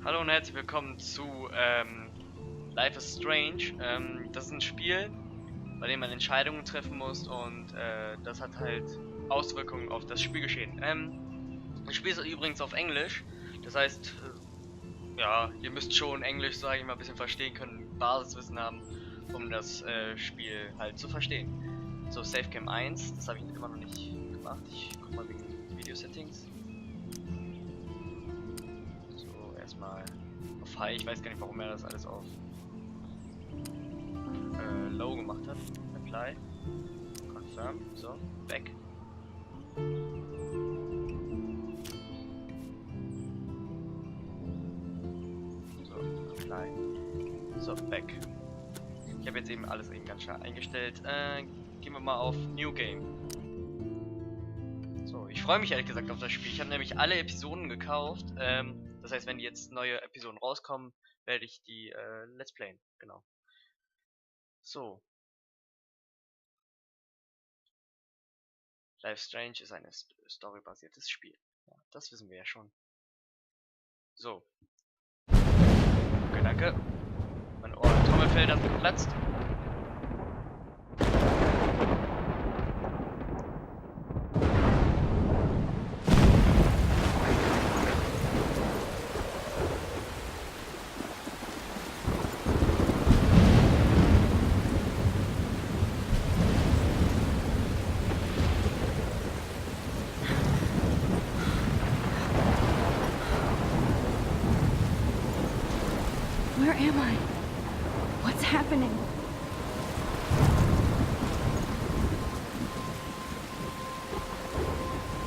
Hallo und herzlich willkommen zu Life is Strange. Das ist ein Spiel, bei dem man Entscheidungen treffen muss und das hat halt Auswirkungen auf das Spielgeschehen. Das Spiel ist übrigens auf Englisch, das heißt, ja, ihr müsst schon Englisch, sage ich mal, ein bisschen verstehen können, Basiswissen haben, um das Spiel halt zu verstehen. So, Savecam 1, das habe ich immer noch nicht gemacht. Ich guck mal wegen Video-Settings. So, erstmal auf High, ich weiß gar nicht, warum er das alles auf Low gemacht hat. Apply. Confirm. So, back. So, apply. So, back. Ich habe jetzt eben alles eben ganz schnell eingestellt. Gehen wir mal auf New Game. So, ich freue mich ehrlich gesagt auf das Spiel. Ich habe nämlich alle Episoden gekauft. Das heißt, wenn jetzt neue Episoden rauskommen, werde ich die Let's Playen. Genau. So. Life Strange ist ein storybasiertes Spiel. Ja, das wissen wir ja schon. So. Okay, danke. Mein Trommelfell hat geplatzt. Where am I? What's happening?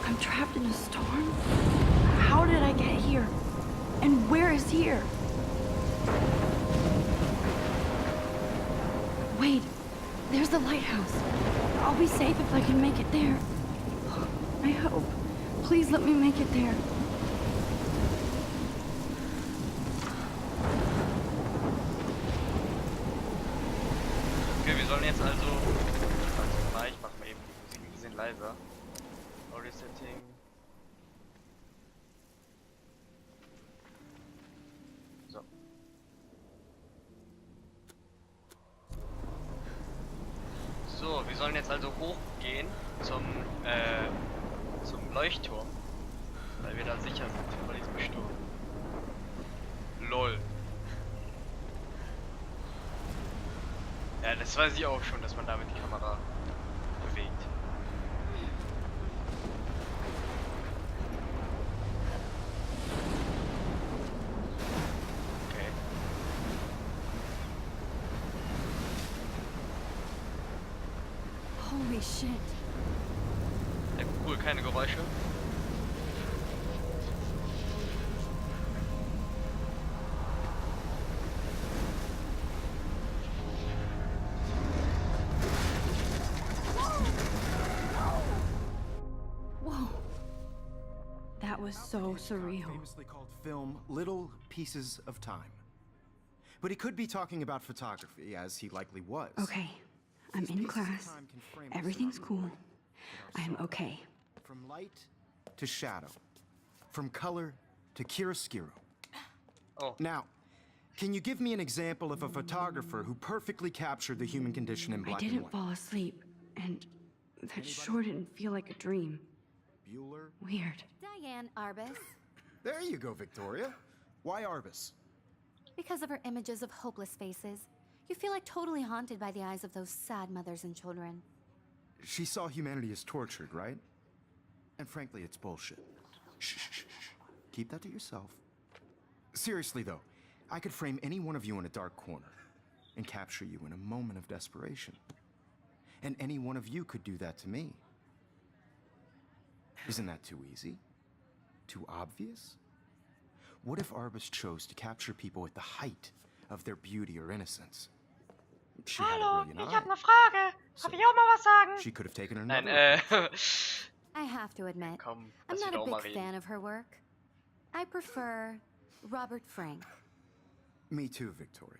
I'm trapped in a storm? How did I get here? And where is here? Wait, there's the lighthouse. I'll be safe if I can make it there. I hope. Please let me make it there. Okay, wir sollen jetzt also. Warte mal, ich mache mal eben die Musik ein bisschen leiser. Audio Setting. So. So, wir sollen jetzt also hochgehen zum Leuchtturm, weil wir da sicher sind vor diesem Sturm. LOL. Ja, das weiß ich auch schon, dass man damit die Kamera bewegt. Okay. Holy shit. Ja, cool, keine Geräusche. Whoa. That was so surreal. Famously called film Little Pieces of Time. But he could be talking about photography, as he likely was. Okay, I'm in class. Everything's cool. I'm okay. From light to shadow. From color to chiaroscuro. Oh. Now, can you give me an example of a photographer who perfectly captured the human condition in I black and didn't white? fall asleep, and that sure didn't feel like a dream. Bueller? Weird. Diane Arbus. There you go, Victoria. Why Arbus? Because of her images of hopeless faces, you feel like totally haunted by the eyes of those sad mothers and children. She saw humanity as tortured, right? And frankly, it's bullshit. Shh, shh, shh, shh. Keep that to yourself. Seriously, though, I could frame any one of you in a dark corner and capture you in a moment of desperation. And any one of you could do that to me. Isn't that too easy? Too obvious? What if Arbus chose to capture people at the height of their beauty or innocence? She had a Hallo, brilliant ich eye. hab ne Frage. So, Darf ich auch mal was sagen? she could have taken her Nein, another I have to admit, komm, I'm lass not mich a doch mal big reden. fan of her work. I prefer Robert Frank. Me too, Victoria.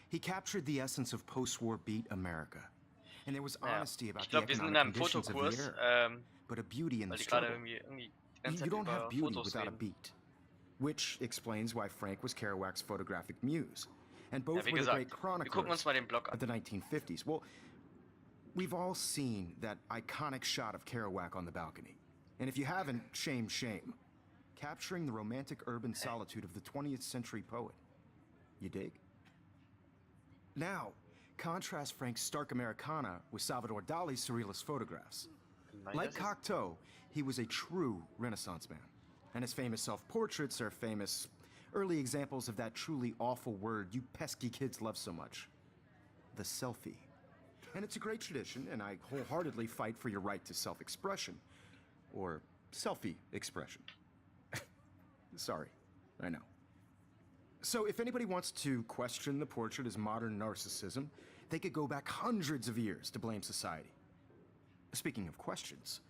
He captured the essence of post-war beat America. And there was Naja, honesty about ich the glaube, wir sind in economic einem conditions of the Fotokurs, era, but a beauty in the weil die gerade struggle. irgendwie die You ganze Zeit don't have über beauty Fotos without a reden. beat. which explains why Frank was Kerouac's photographic muse. And Ja, both wie were the gesagt, great wir gucken uns chroniclers mal den Blog of an. the 1950s. Well, we've all seen that iconic shot of Kerouac on the balcony. And if you haven't, shame, shame. Capturing the romantic urban solitude of the 20th century poet. You dig? Now, contrast Frank's stark Americana with Salvador Dali's surrealist photographs. Like Cocteau, he was a true Renaissance man. And his famous self-portraits are famous early examples of that truly awful word you pesky kids love so much. The selfie. And it's a great tradition, and I wholeheartedly fight for your right to self-expression. Or selfie expression. Sorry, I know. So if anybody wants to question the portrait as modern narcissism, they could go back hundreds of years to blame society. Speaking of questions,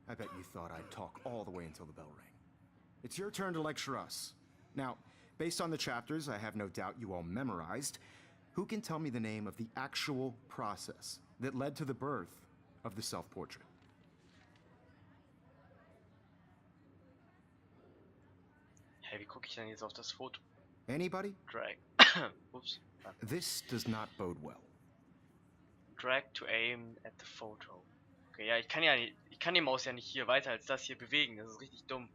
I bet you thought I'd talk all the way until the bell rang. It's your turn to lecture us. Now, based on the chapters I have no doubt you all memorized, who can tell me the name of the actual process that led to the birth of the self-portrait? Hey, wie gucke ich denn jetzt auf das Foto? Anybody? Drag. Ups. This does not bode well. Drag to aim at the photo. Okay, ja, ich kann die Maus ja nicht hier weiter als das hier bewegen. Das ist richtig dumm.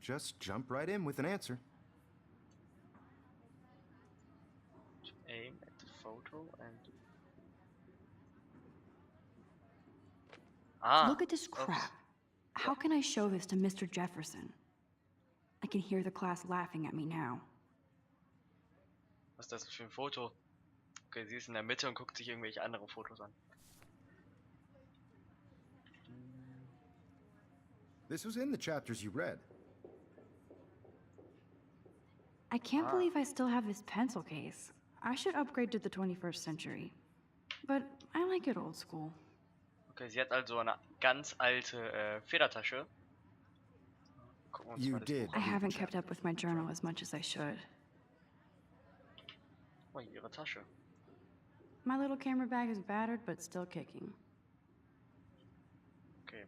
Just jump right in with an answer. To aim at the photo and... Ah. Look at this Oops. crap. How can I show this to Mr. Jefferson? I can hear the class laughing at me now. Was ist das für ein Foto? Okay, sie ist in der Mitte und guckt sich irgendwelche anderen Fotos an. This was in the chapters you read. I can't believe I still have this pencil case. I should upgrade to the 21st century. But I like it old school. Okay, sie hat also eine ganz alte Federtasche. Gucken wir uns You mal das did. Buch I an. haven't kept up with my journal as much as I should. Oh, ihre Tasche. My little camera bag is battered but still kicking. Okay.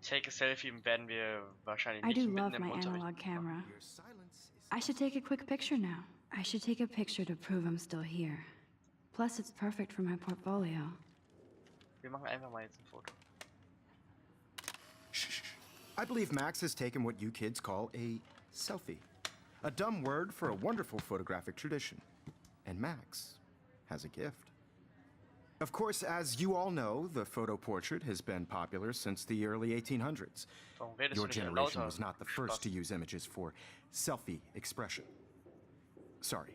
Take a Selfie werden wir wahrscheinlich I nicht do mitten love im my Unterricht. analog camera. Your silence is... I should take a quick picture now. I should take a picture to prove I'm still here. Plus, it's perfect for my portfolio. Wir machen einfach mal jetzt ein Foto. Shh. I believe Max has taken what you kids call a selfie. A dumb word for a wonderful photographic tradition. And Max has a gift. Of course, as you all know, the photo portrait has been popular since the early 1800s. Warum redest Your du nicht generation lauter? was not the first Spaß. to use images for selfie expression. Sorry,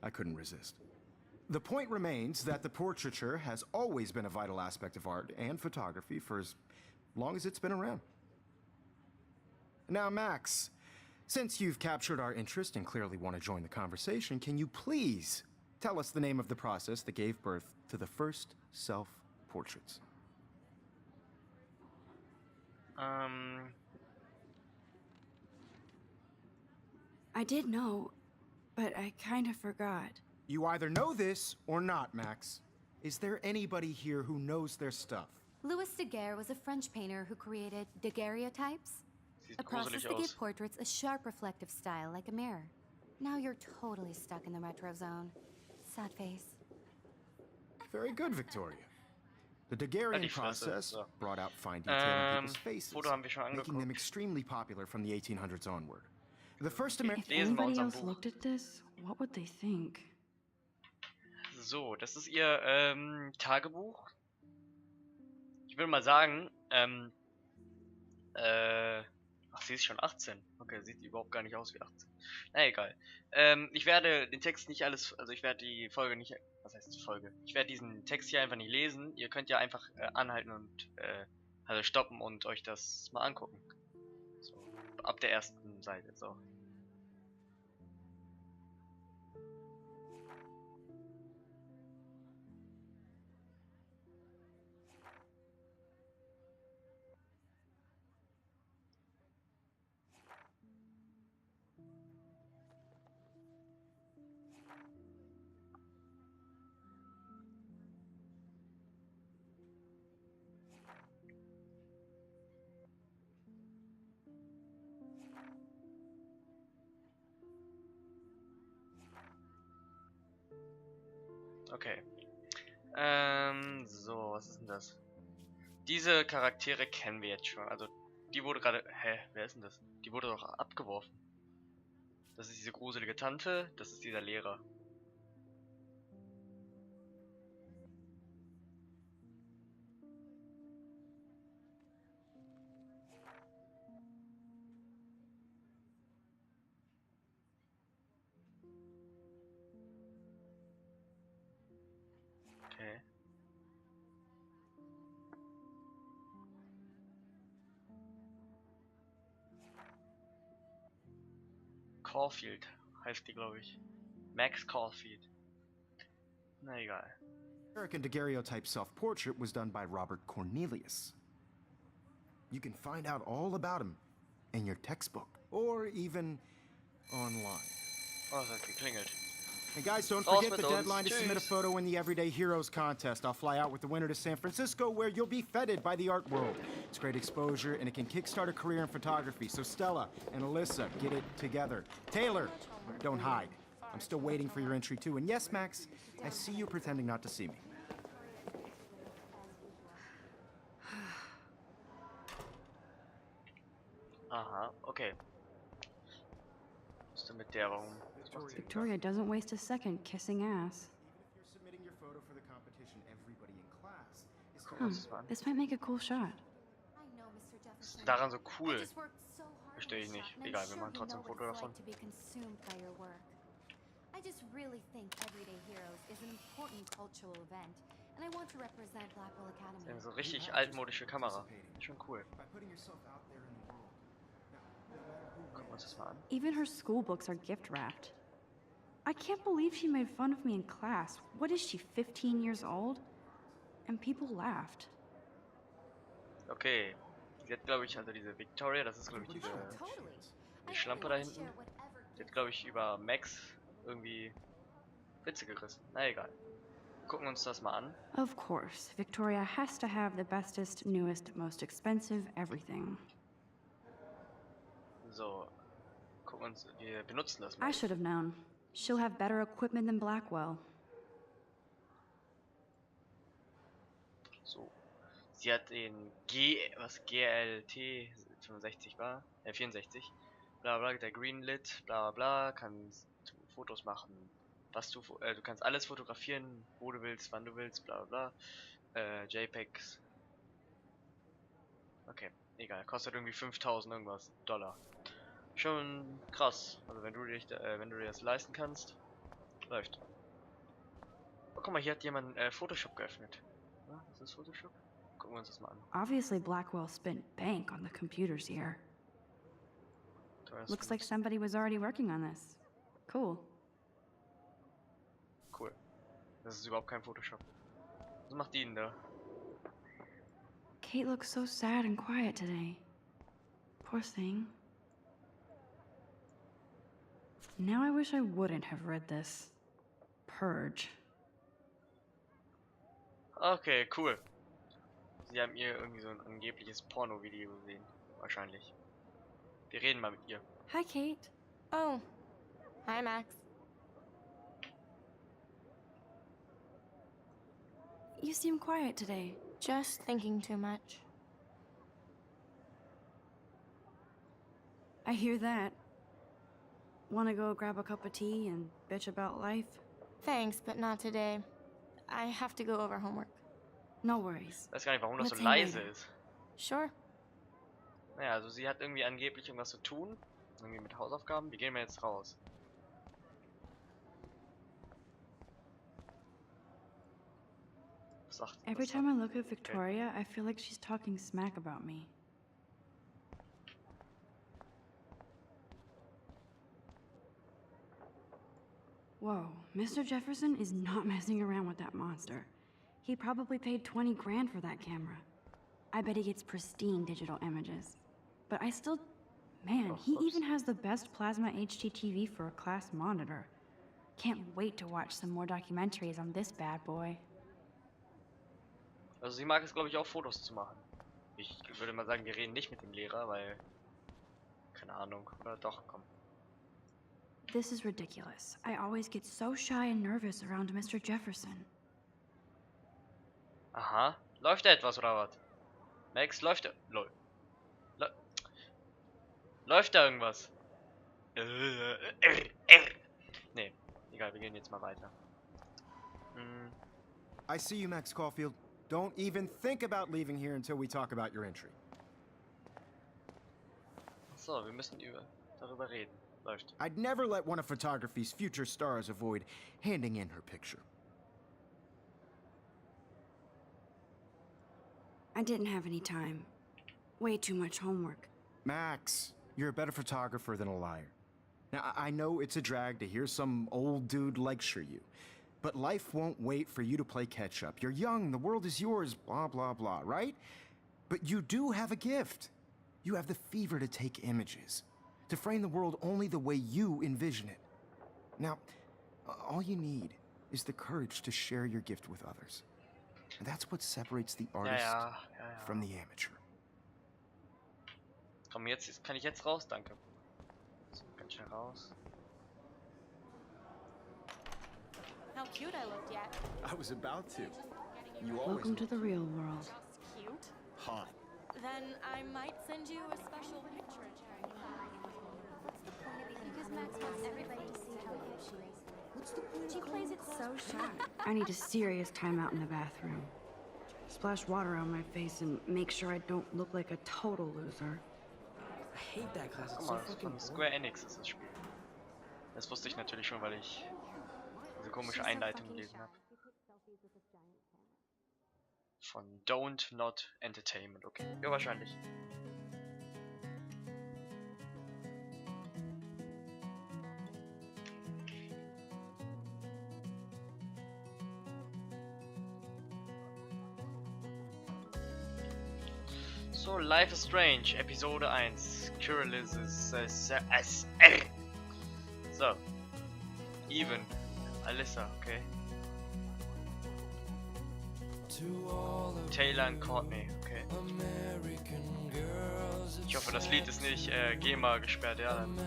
I couldn't resist. The point remains that the portraiture has always been a vital aspect of art and photography for as long as it's been around. Now, Max, since you've captured our interest and clearly want to join the conversation, can you please tell us the name of the process that gave birth to the first self-portraits? I did know, but I kind of forgot. You either know this or not, Max. Is there anybody here who knows their stuff? Louis Daguerre was a French painter who created daguerreotypes, Sieht a process gruselig that aus. gave portraits a sharp reflective style like a mirror. Now you're totally stuck in the retro zone. Sad face. Very good, Victoria. The Halt Daguerrean die Fresse, process so. brought out fine detail in people's faces, Foto haben wir schon making them angeguckt. extremely popular from the 1800s onward. The first If American... Lesen wir anybody unser else Buch. looked at this, what would they think? So, das ist ihr Tagebuch. Ich würde mal sagen, ach, sie ist schon 18. Okay, sieht überhaupt gar nicht aus wie 18. Na egal. Ich werde den Text nicht alles, also ich werde die Folge nicht, was heißt Folge? Ich werde diesen Text hier einfach nicht lesen. Ihr könnt ja einfach anhalten und also stoppen und euch das mal angucken. So, ab der ersten Seite, so. Okay. So, was ist denn das? Diese Charaktere kennen wir jetzt schon. Also, die wurde gerade... Hä? Wer ist denn das? Die wurde doch abgeworfen. Das ist diese gruselige Tante, das ist dieser Lehrer. Okay. Caulfield heißt die, glaube ich. Max Caulfield. Na egal. American daguerreotype self-portrait was done by Robert Cornelius. You can find out all about him in your textbook, or even online. Oh, es hat geklingelt. And guys, don't Raus forget mit the uns. deadline to submit a Tschüss. photo in the Everyday Heroes contest. I'll fly out with the winner to San Francisco, where you'll be feted by the art world. It's great exposure, and it can kickstart a career in photography. So Stella and Alyssa, get it together. Taylor, don't hide. I'm still waiting for your entry too. And yes, Max, I see you pretending not to see me. Aha, okay. Was ist denn mit der? Warum? Was macht sie? Victoria doesn't waste a second kissing ass. Even if you're submitting your photo for the competition, everybody in class is Gucken wir uns das mal an. This might make a cool shot. I know, Mr. Jefferson. Daran so I cool. just worked so hard Verstehe ich on this nicht. shot, and I'm Egal, wir sure machen you trotzdem know ein what Foto it's davon. like to be consumed by your work. I just really think Everyday Heroes is an important cultural event, and I want to represent Blackwell Academy. Ja, so richtig altmodische Kamera. Schon cool. by putting yourself out there in the world. Now, no matter who Gucken wir uns das mal an. Even her school books are gift wrapped. I can't believe she made fun of me in class. What is she, 15 years old? And people laughed. Okay. Sie hat, glaube ich, also diese Victoria, das ist, glaube ich, diese Totally. die Schlampe da hinten. Die hat, glaube ich, über Max irgendwie Witze gerissen. Na egal. Gucken wir uns das mal an. Of course, Victoria has to have the bestest, newest, most expensive everything. So. Gucken wir uns, wir benutzen das mal. I should have known. She'll have better equipment than Blackwell. So. Sie hat den GLT 65 war, 64. Bla bla, der Greenlit, bla bla, kann Fotos machen. Was du kannst alles fotografieren, wo du willst, wann du willst, bla bla. JPEGs. Okay, egal, kostet irgendwie 5000 irgendwas Dollar. Schon krass. Also wenn du dir das leisten kannst, läuft. Oh, guck mal, hier hat jemand Photoshop geöffnet. Ja, ist das Photoshop? Gucken wir uns das mal an. Obviously, Blackwell spent bank on the computers here. Looks like somebody was already working on this. Cool. Cool. Das ist überhaupt kein Photoshop. Was macht die denn da? Kate looks so sad and quiet today. Poor thing. Now I wish I wouldn't have read this. Purge. Okay, cool. Sie haben ihr irgendwie so ein angebliches Porno-Video gesehen. Wahrscheinlich. Wir reden mal mit ihr. Hi, Kate. Oh, hi, Max. You seem quiet today. Just thinking too much. I hear that. Wanna go grab a cup of tea and bitch about life? Thanks, but not today. I have to go over homework. No worries. Ich weiß gar nicht, warum das so Let's hang leise later. ist. Sure. Naja, also sie hat irgendwie angeblich irgendwas zu tun. Irgendwie mit Hausaufgaben. Wir gehen mal jetzt raus. Was sagt Every was time I sagt- look at Victoria, I feel like she's talking smack about me. Whoa, Mr. Jefferson is not messing around with that monster. He probably paid 20 grand for that camera. I bet he gets pristine digital images. But I still... Man, he even has the best plasma HDTV for a class monitor. Can't wait to watch some more documentaries on this bad boy. Also sie mag es, glaube ich, auch Fotos zu machen. Ich würde mal sagen, wir reden nicht mit dem Lehrer, weil... Keine Ahnung. Oder doch, komm. This is ridiculous. I always get so shy and nervous around Mr. Jefferson. Aha. Läuft da etwas oder was? Max, läuft da... Läuft da irgendwas? Nee, egal, wir gehen jetzt mal weiter. I see you, Max Caulfield. Don't even think about leaving here until we talk about your entry. So, wir müssen darüber reden. Läuft. I'd never let one of photography's future stars avoid handing in her picture. I didn't have any time. Way too much homework. Max, you're a better photographer than a liar. Now, I know it's a drag to hear some old dude lecture you, but life won't wait for you to play catch-up. You're young, the world is yours, blah, blah, blah, right? But you do have a gift. You have the fever to take images, to frame the world only the way you envision it. Now, all you need is the courage to share your gift with others. And that's what separates the artist from the amateur. Komm, jetzt kann ich jetzt raus, danke. So, ganz schnell raus. How cute I looked yet. I was about to. You Welcome to the real world. Just cute. hot. Then I might send you a special picture. What's the point of even? Because Max wants everybody to see how cute she is. What's the point? She plays it so shy. I need a serious timeout in the bathroom. Splash water on my face and make sure I don't look like a total loser. I hate that class. It's Guck so mal, fucking von Square Enix ist das Spiel. Das wusste ich natürlich schon, weil ich diese komische Einleitung gelesen habe. Von Don't Not Entertainment, okay. Ja, wahrscheinlich. So, Life is Strange, Episode 1. Curious. So. Even. Alyssa, okay. Taylor und Courtney, okay. Ich hoffe, das Lied ist nicht GEMA gesperrt, ja dann.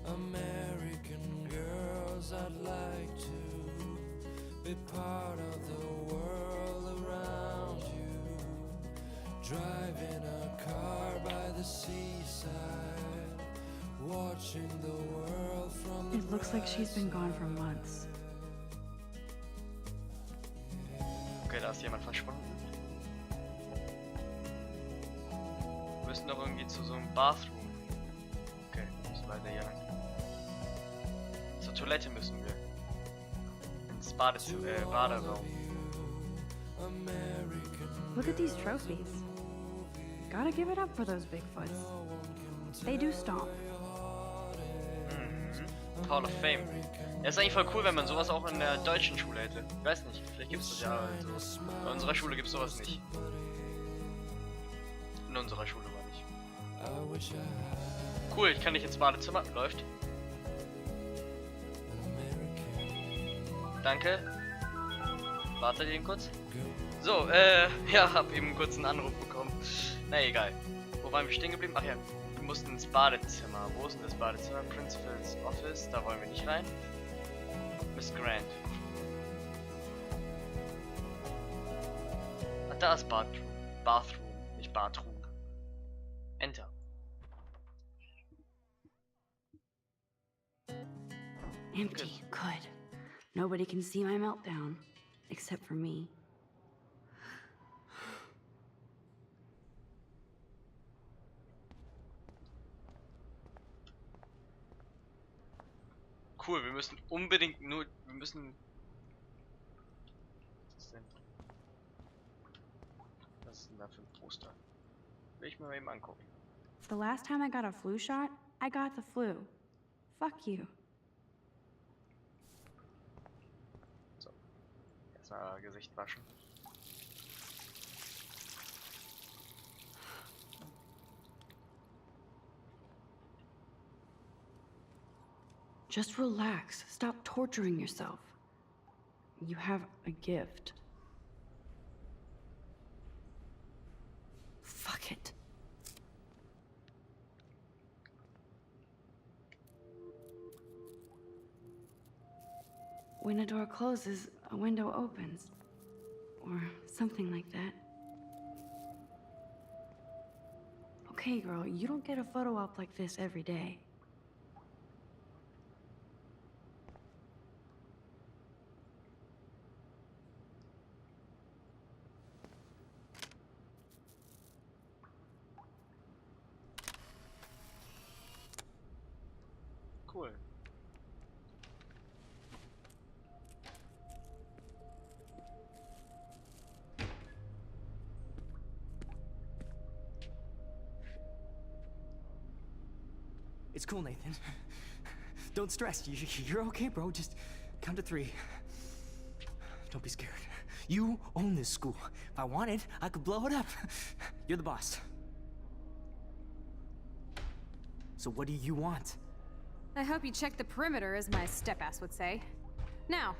American girls, I'd like to be part of the world around you. Driving a car by the seaside, watching the world from the It looks like she's been gone for months. Okay, da ist jemand verschwunden. Wir müssen doch irgendwie zu so einem Bathroom. Okay, müssen weiter hier lang. Zur Toilette müssen wir. Ins Baderaum. Look at these trophies. Gotta give it up for those Bigfoots. They do stomp. Hall of Fame. Ja, ist eigentlich voll cool, wenn man sowas auch in der deutschen Schule hätte. Ich weiß nicht, vielleicht gibt es das ja so. Bei unserer Schule gibt es sowas nicht. In unserer Schule war nicht. Cool, ich kann nicht ins Badezimmer. Läuft. Danke. Wartet eben kurz. So, ja, hab eben kurz einen Anruf bekommen. Na egal. Wo waren wir stehen geblieben? Ach ja, wir mussten ins Badezimmer. Wo ist denn das Badezimmer? Principal's Office, da wollen wir nicht rein. Miss Grant. Ah, da ist Bathroom, nicht Bathroom. Enter. Empty. Good. Nobody can see my meltdown. Except for me. Cool, wir müssen unbedingt wir müssen... Was ist denn? Was ist denn da für ein Poster? Will ich mir mal eben angucken. The last time I got a flu shot, I got the flu. Fuck you. So. Erstmal Gesicht waschen. Just relax. Stop torturing yourself. You have a gift. Fuck it. when a door closes, a window opens. Or something like that. Okay, girl, you don't get a photo op like this every day. Cool. It's cool, Nathan. Don't stress. You're okay, bro. Just count to 3. Don't be scared. You own this school. If I wanted, I could blow it up. You're the boss. So what do you want? I hope you checked the perimeter, as my step-ass would say. Now,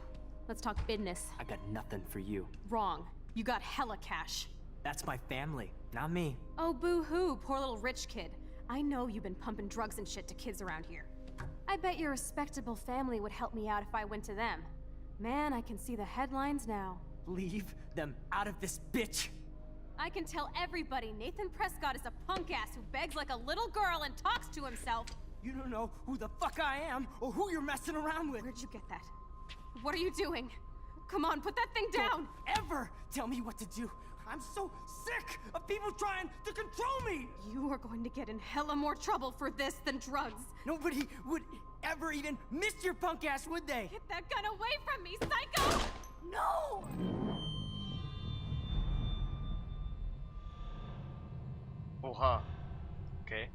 let's talk business. I got nothing for you. Wrong. You got hella cash. That's my family, not me. Oh, boo-hoo, poor little rich kid. I know you've been pumping drugs and shit to kids around here. I bet your respectable family would help me out if I went to them. Man, I can see the headlines now. Leave them out of this bitch! I can tell everybody Nathan Prescott is a punk ass who begs like a little girl and talks to himself. You don't know who the fuck I am or who you're messing around with. Where'd you get that? What are you doing? Come on, put that thing down! Don't ever tell me what to do. I'm so sick of people trying to control me! You are going to get in hella more trouble for this than drugs. Nobody would ever even miss your punk ass, would they? Get that gun away from me, psycho! No! Oha. Okay.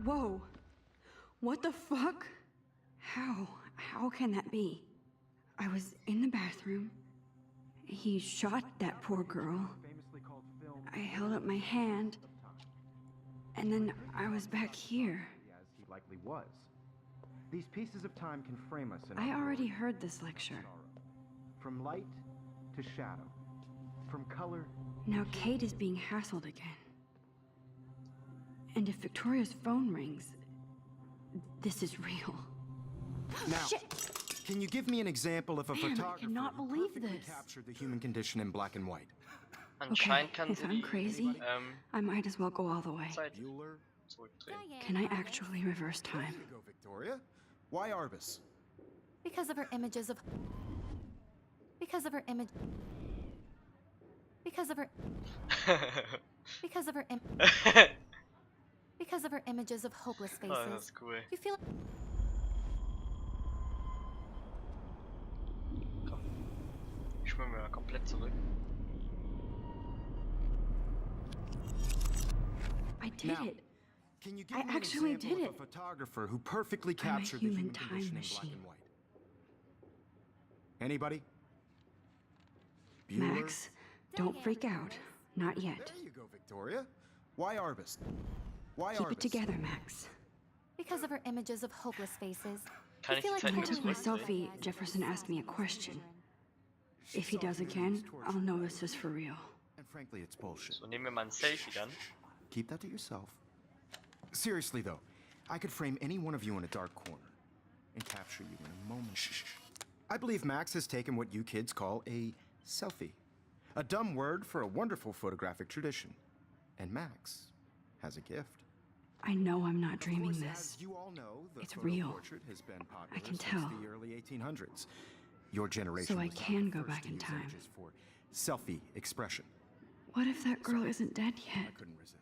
Whoa. What the fuck? How can that be? I was in the bathroom. He shot that poor girl. I held up my hand. And then I was back here. As he likely was. These pieces of time can frame us in I our already world. heard this lecture. From light to shadow. From color. Now Kate is being hassled again. And if Victoria's phone rings, this is real. Now, Shit! can you give me an example of a Man, I photographer cannot who believe perfectly this. captured the human condition in black and white? Anscheinend kann if sie I'm die crazy, I might as well go all the way. Zeit Bueller? zurückdrehen. Can I actually reverse time? There you go, Victoria. Why Arbus? Because of her images of... Because of her image... Because of her... Because of her Because of her images of hopeless faces. Oh, das ist cool. You feel... Komm. Ich schwimme mal komplett zurück. I did Now, it. Can you give I me an actually example did of it. a photographer who perfectly I'm a captured the human human time condition in black machine. and white? Anybody? Max, don't freak out. Not yet. There you go, Victoria. Why Arbus? Why Keep Arbus? it together, Max. Because of her images of hopeless faces. Kann You ich feel die like Zeit When I nicht took my zurückdrehen? selfie, Jefferson asked me a question. She If he saw does human again, as torture. I'll know this is for real. And frankly, it's bullshit. So, nehmen wir mal ein Selfie dann. Keep that to yourself. Seriously, though, I could frame any one of you in a dark corner and capture you in a moment. Shh. I believe Max has taken what you kids call a selfie. A dumb word for a wonderful photographic tradition. And Max has a gift. I know I'm not Of dreaming course, this. as you all know, the It's photo real. portrait has been popular I can since tell. the early 1800s. Your generation So I was not can the go first back to in use time. images for selfie expression. What if that girl isn't dead yet? I couldn't resist.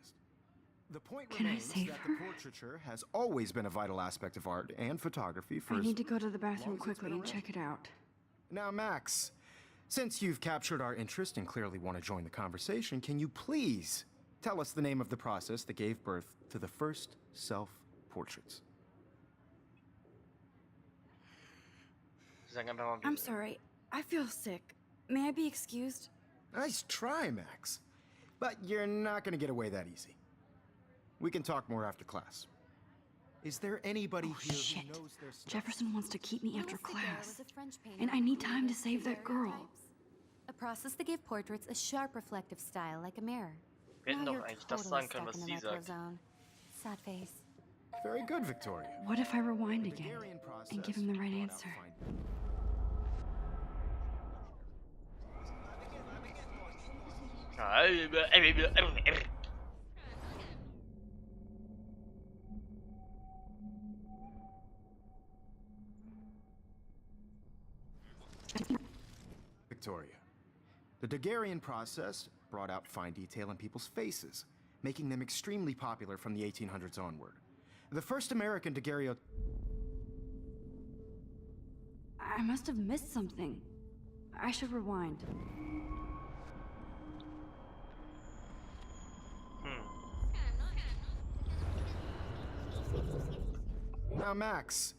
The point Can I remains save that her? the portraiture has always been a vital aspect of art and photography for I as need to go to the bathroom long as it's quickly been and around. check it out. Now, Max, since you've captured our interest and clearly want to join the conversation, can you please tell us the name of the process that gave birth to the first self-portraits? Sie sagen einfach mal, I'm sorry. I feel sick. May I be excused? Nice try, Max. But you're not going to get away that easy. We can talk more after class. Is there anybody Oh, here shit. who knows their stuff? Jefferson wants to keep me after Little Figaro class. was a French painter And I need who time to used save that girl. daguerreotypes. A process that gave portraits a sharp reflective style like a mirror. wir hätten Now doch you're eigentlich das totally sagen können, stuck was in the sie micro sagt. zone. Sad face. Very good, Victoria. What if I rewind The again Bulgarian process and give him the right brought out answer? Victoria. The Daguerrean process brought out fine detail in people's faces, making them extremely popular from the 1800s onward. The first American daguerreotype. I must have missed something. I should rewind. Now, Max,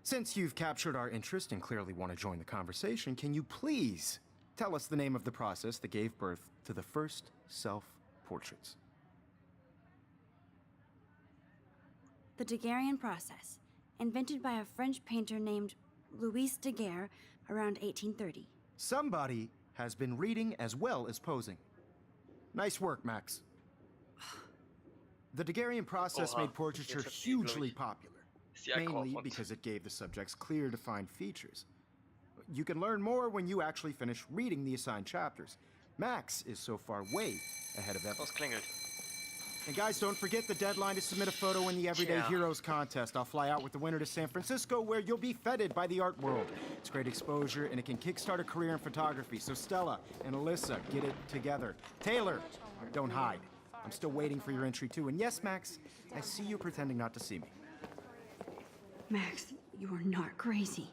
since you've captured our interest and clearly want to join the conversation, can you please tell us the name of the process that gave birth to the first self-portraits? The Daguerrean process, invented by a French painter named Louis Daguerre around 1830. Somebody has been reading as well as posing. Nice work, Max. The Daguerrean process made portraiture hugely popular, mainly because it gave the subjects clear, defined features. You can learn more when you actually finish reading the assigned chapters. Max is so far way ahead of everyone. Was klingelt. And guys, don't forget the deadline to submit a photo in the Everyday Heroes contest. I'll fly out with the winner to San Francisco, where you'll be feted by the art world. It's great exposure, and it can kickstart a career in photography. So Stella and Alyssa, get it together. Taylor, don't hide. I'm still waiting for your entry, too. And yes, Max, I see you pretending not to see me. Max, you are not crazy.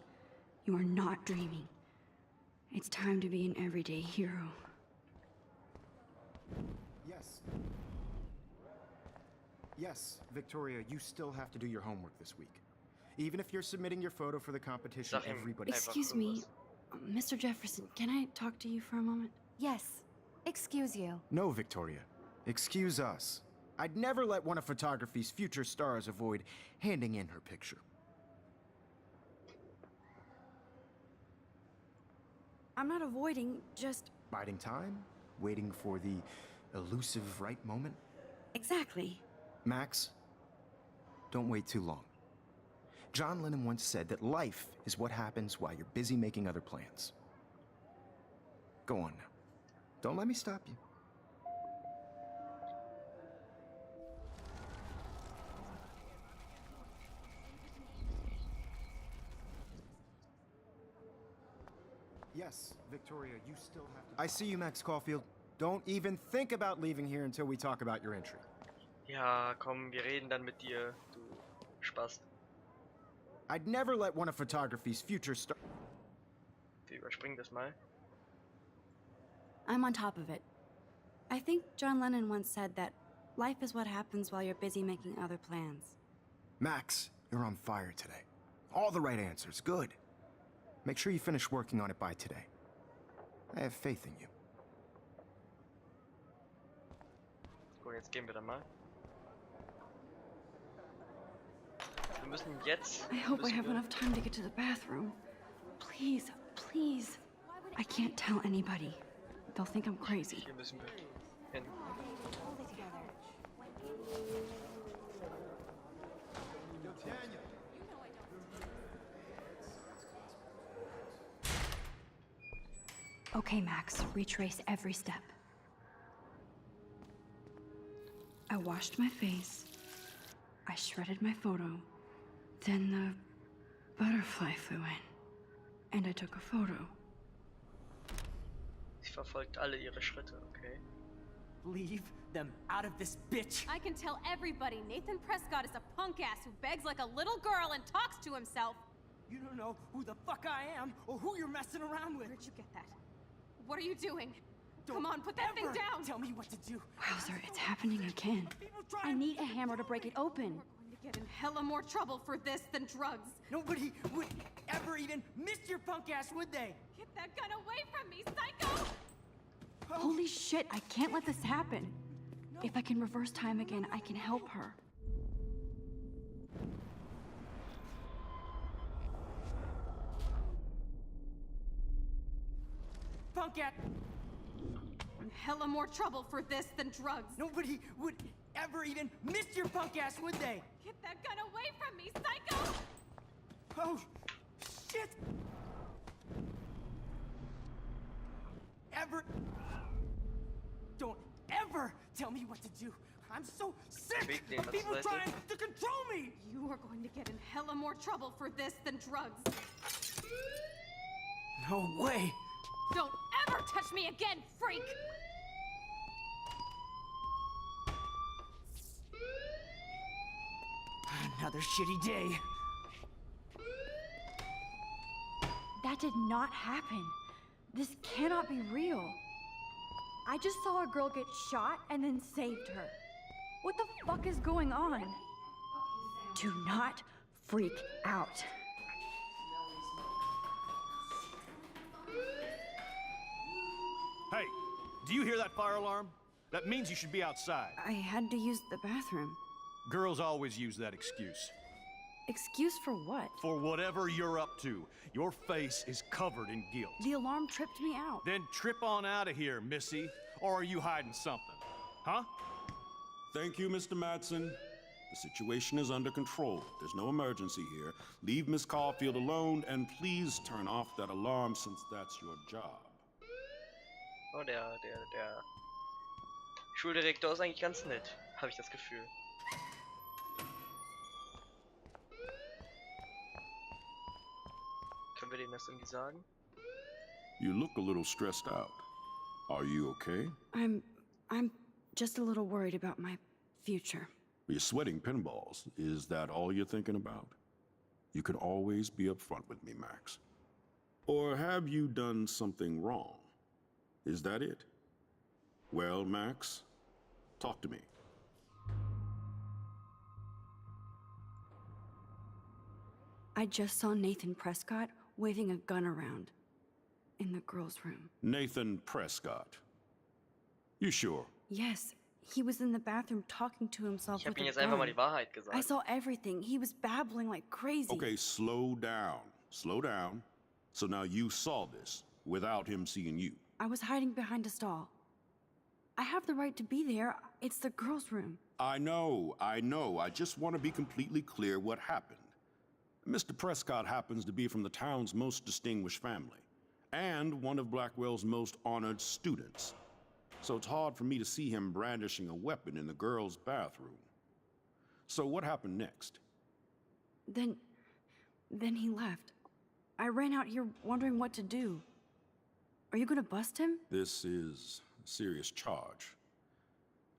You are not dreaming. It's time to be an everyday hero. Yes. Yes, Victoria, you still have to do your homework this week. Even if you're submitting your photo for the competition, everybody... Excuse me, Mr. Jefferson, can I talk to you for a moment? Yes. Excuse you. No, Victoria. Excuse us. I'd never let one of photography's future stars avoid handing in her picture. I'm not avoiding, just... Biding time? Waiting for the elusive right moment? Exactly. Max, don't wait too long. John Lennon once said that life is what happens while you're busy making other plans. Go on now. Don't let me stop you. Yes, Victoria, you still have to... I see you, Max Caulfield. Don't even think about leaving here until we talk about your entry. Ja, komm, wir reden dann mit dir, du Spast. I'd never let one of photography's future stars... Wir überspringen das mal. I'm on top of it. I think John Lennon once said that life is what happens while you're busy making other plans. Max, you're on fire today. All the right answers. Good. Make sure you finish working on it by today. I have faith in you. So, jetzt gehen wir dann mal. Wir müssen jetzt... I hope I have enough time to get to the bathroom. Please, please. I can't tell anybody. They'll think I'm crazy. Hier müssen wir hin. Okay, Max, retrace every step. I washed my face. I shredded my photo. Then the butterfly flew in. And I took a photo. Sie verfolgt alle ihre Schritte, okay? Leave them out of this bitch! I can tell everybody Nathan Prescott is a punk ass who begs like a little girl and talks to himself. You don't know who the fuck I am or who you're messing around with. Where'd you get that? What are you doing? Don't Come on, put that thing ever down! Tell me what to do. Wowzer, it's happening again. I need a hammer to break it open. We're going to get in hella more trouble for this than drugs. Nobody would ever even miss your punk ass, would they? Get that gun away from me, psycho! Holy shit, I can't let this happen. If I can reverse time again, I can help her. Punk ass! in hella more trouble for this than drugs. Nobody would ever even miss your punk ass, would they? Get that gun away from me, psycho! Oh, shit! Don't ever tell me what to do. I'm so sick of people trying to control me! You are going to get in hella more trouble for this than drugs. No way! Don't ever touch me again, freak! Another shitty day. That did not happen. This cannot be real. I just saw a girl get shot and then saved her. What the fuck is going on? Do not freak out. Hey, do you hear that fire alarm? That means you should be outside. I had to use the bathroom. Girls always use that excuse. Excuse for what? For whatever you're up to. Your face is covered in guilt. The alarm tripped me out. Then trip on out of here, Missy. Or are you hiding something? Huh? Thank you, Mr. Madsen. The situation is under control. There's no emergency here. Leave Miss Caulfield alone and please turn off that alarm since that's your job. Oh, der Schuldirektor ist eigentlich ganz nett, habe ich das Gefühl. Können wir dem das irgendwie sagen? You look a little stressed out. Are you okay? I'm just a little worried about my future. You're sweating pinballs. Is that all you're thinking about? You can always be upfront with me, Max. Or have you done something wrong? Is that it? Well, Max, talk to me. I just saw Nathan Prescott waving a gun around in the girls' room. Nathan Prescott. You sure? Yes, he was in the bathroom talking to himself Ich habe with ihm a jetzt einfach mal die gun. Wahrheit gesagt. I saw everything. He was babbling like crazy. Okay, slow down. Slow down. So now you saw this without him seeing you. I was hiding behind a stall. I have the right to be there. It's the girls' room. I know. I just want to be completely clear what happened. Mr. Prescott happens to be from the town's most distinguished family, and one of Blackwell's most honored students. So it's hard for me to see him brandishing a weapon in the girls' bathroom. So what happened next? Then he left. I ran out here wondering what to do. Are you gonna bust him? This is a serious charge.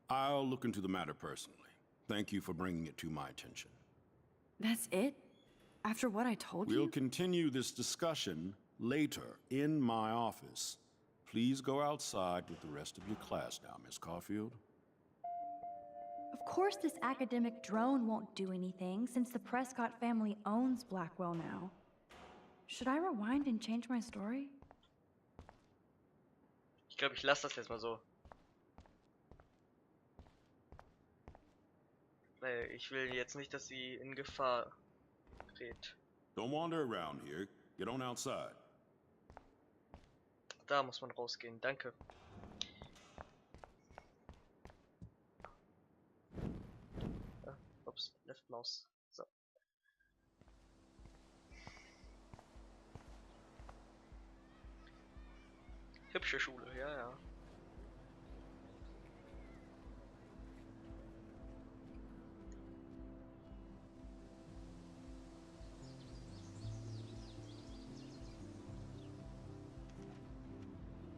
I'll look into the matter personally. Thank you for bringing it to my attention. That's it? After what I told We'll you? continue this discussion later in my office. Please go outside with the rest of your class now, Miss Caulfield. Of course this academic drone won't do anything, since the Prescott family owns Blackwell now. Should I rewind and change my story? Ich glaube, ich lasse das jetzt mal so. Weil ich will jetzt nicht, dass sie in Gefahr gerät. Don't wander around here. Get on outside. Da muss man rausgehen, danke. Ah, ups, Left Mouse. So. Hübsche Schule, ja, ja.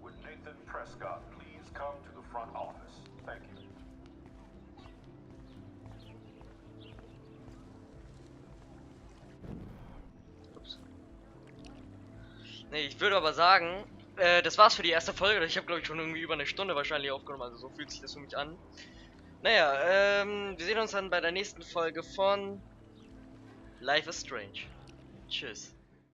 Would Nathan Prescott please come to the front office? Thank you. Ups. Nee, ich würde aber sagen, das war's für die erste Folge. Ich habe, glaube ich, schon irgendwie über eine Stunde wahrscheinlich aufgenommen, also so fühlt sich das für mich an. Naja, wir sehen uns dann bei der nächsten Folge von Life is Strange. Tschüss.